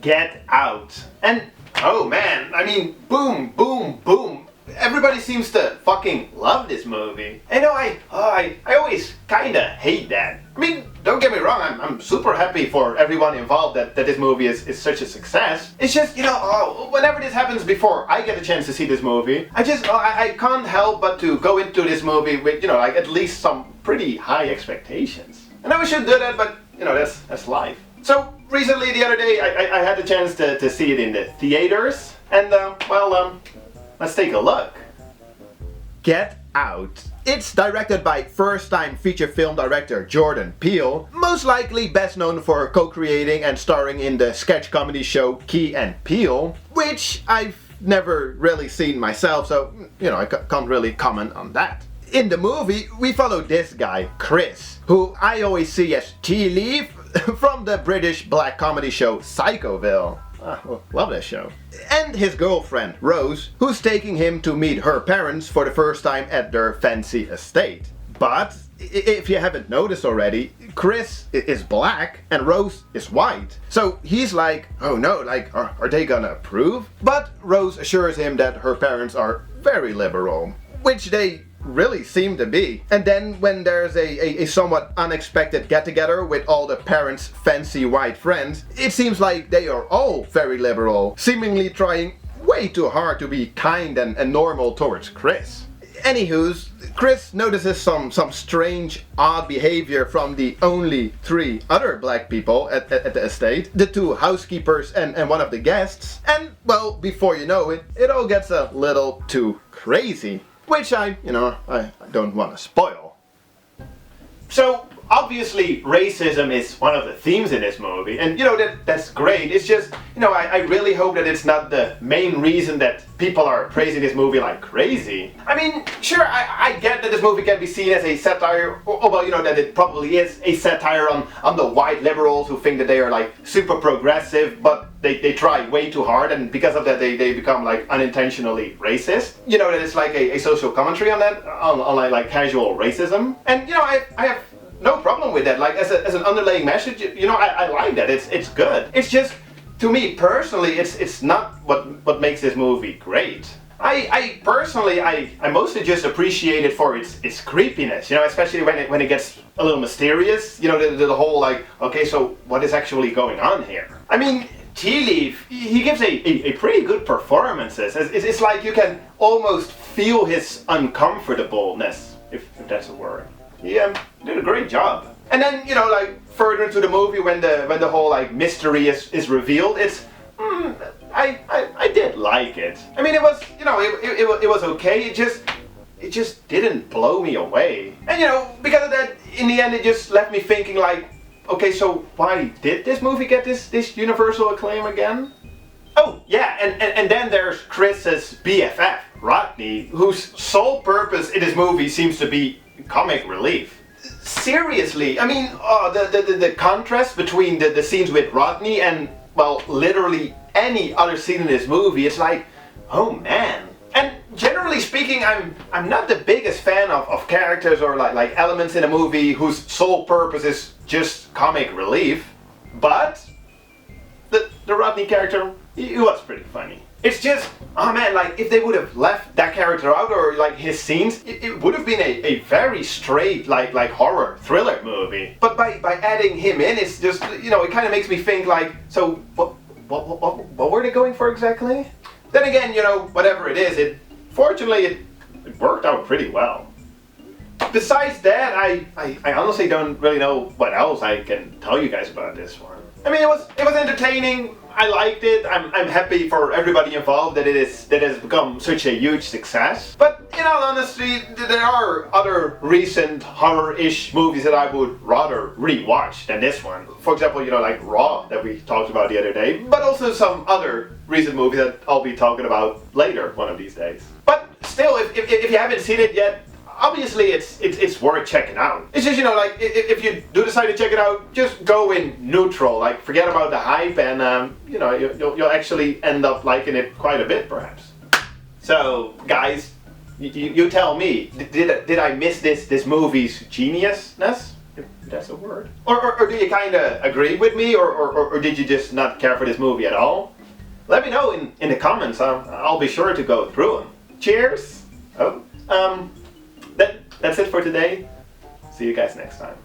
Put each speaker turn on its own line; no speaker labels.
Get Out. And oh man, I mean, boom, boom, boom. Everybody seems to fucking love this movie. I know I always kinda hate that. I mean, don't get me wrong, I'm super happy for everyone involved that this movie is such a success. It's just, whenever this happens before I get a chance to see this movie, I can't help but to go into this movie with, like at least some pretty high expectations. I know we should do that, but, that's life. So, recently, the other day, I had the chance to see it in the theaters, and, let's take a look. Get Out. It's directed by first-time feature film director Jordan Peele, most likely best known for co-creating and starring in the sketch comedy show Key and Peele, which I've never really seen myself, so, I can't really comment on that. In the movie, we follow this guy, Chris, who I always see as Tea Leaf from the British black comedy show Psychoville. Love that show. And his girlfriend, Rose, who's taking him to meet her parents for the first time at their fancy estate. But, if you haven't noticed already, Chris is black and Rose is white. So he's like, oh no, are they gonna approve? But Rose assures him that her parents are very liberal, which they really seem to be. And then when there's a somewhat unexpected get-together with all the parents' fancy white friends, it seems like they are all very liberal, seemingly trying way too hard to be kind and normal towards Chris. Anywho's, Chris notices some strange, odd behavior from the only 3 other black people at the estate, the 2 housekeepers and one of the guests, and, well, before you know it, it all gets a little too crazy. Which I don't want to spoil. So, obviously, racism is one of the themes in this movie, and that's great. It's just, I really hope that it's not the main reason that people are praising this movie like crazy. I mean, sure, I get that this movie can be seen as a satire, that it probably is a satire on the white liberals who think that they are like super progressive, but they try way too hard, and because of that they become like unintentionally racist. That it's like a social commentary on that, on like casual racism. And I have no problem with that. Like as an underlying message, I like that. It's good. It's just, to me personally, it's not what makes this movie great. I personally mostly just appreciate it for its creepiness, especially when it gets a little mysterious. The whole like, okay, so what is actually going on here? I mean, Tea Leaf, he gives a pretty good performances. It's like you can almost feel his uncomfortableness, if that's a word. He did a great job. And then, further into the movie when the whole like mystery is revealed, it's I did like it. I mean, it was, it was okay. It just didn't blow me away. And because of that, in the end, it just left me thinking like, okay, so why did this movie get this universal acclaim again? Oh, yeah, and then there's Chris's BFF, Rodney, whose sole purpose in this movie seems to be comic relief. Seriously, I mean, the contrast between the scenes with Rodney and, well, literally any other scene in this movie, it's like, oh man. And generally speaking, I'm not the biggest fan of characters or like elements in a movie whose sole purpose is just comic relief, but the Rodney character, he was pretty funny. It's just, oh man, like if they would have left that character out or like his scenes, it would have been a very straight like horror thriller movie. But by adding him in, it's just, it kind of makes me think like, so what were they going for exactly? Then again, whatever it is, fortunately it worked out pretty well. Besides that, I honestly don't really know what else I can tell you guys about this one. I mean, it was entertaining. I liked it. I'm happy for everybody involved that it has become such a huge success. But in all honesty, there are other recent horror-ish movies that I would rather rewatch than this one. For example, like Raw that we talked about the other day, but also some other recent movies that I'll be talking about later one of these days. But still, if you haven't seen it yet, obviously it's worth checking out. It's just, like if you do decide to check it out, just go in neutral, like forget about the hype, and you'll actually end up liking it quite a bit perhaps. So guys, you tell me, did I miss this movie's geniusness? if that's a word. Or do you kind of agree with me, or did you just not care for this movie at all? Let me know in the comments. I'll be sure to go through them. Cheers! Oh, that's it for today. See you guys next time.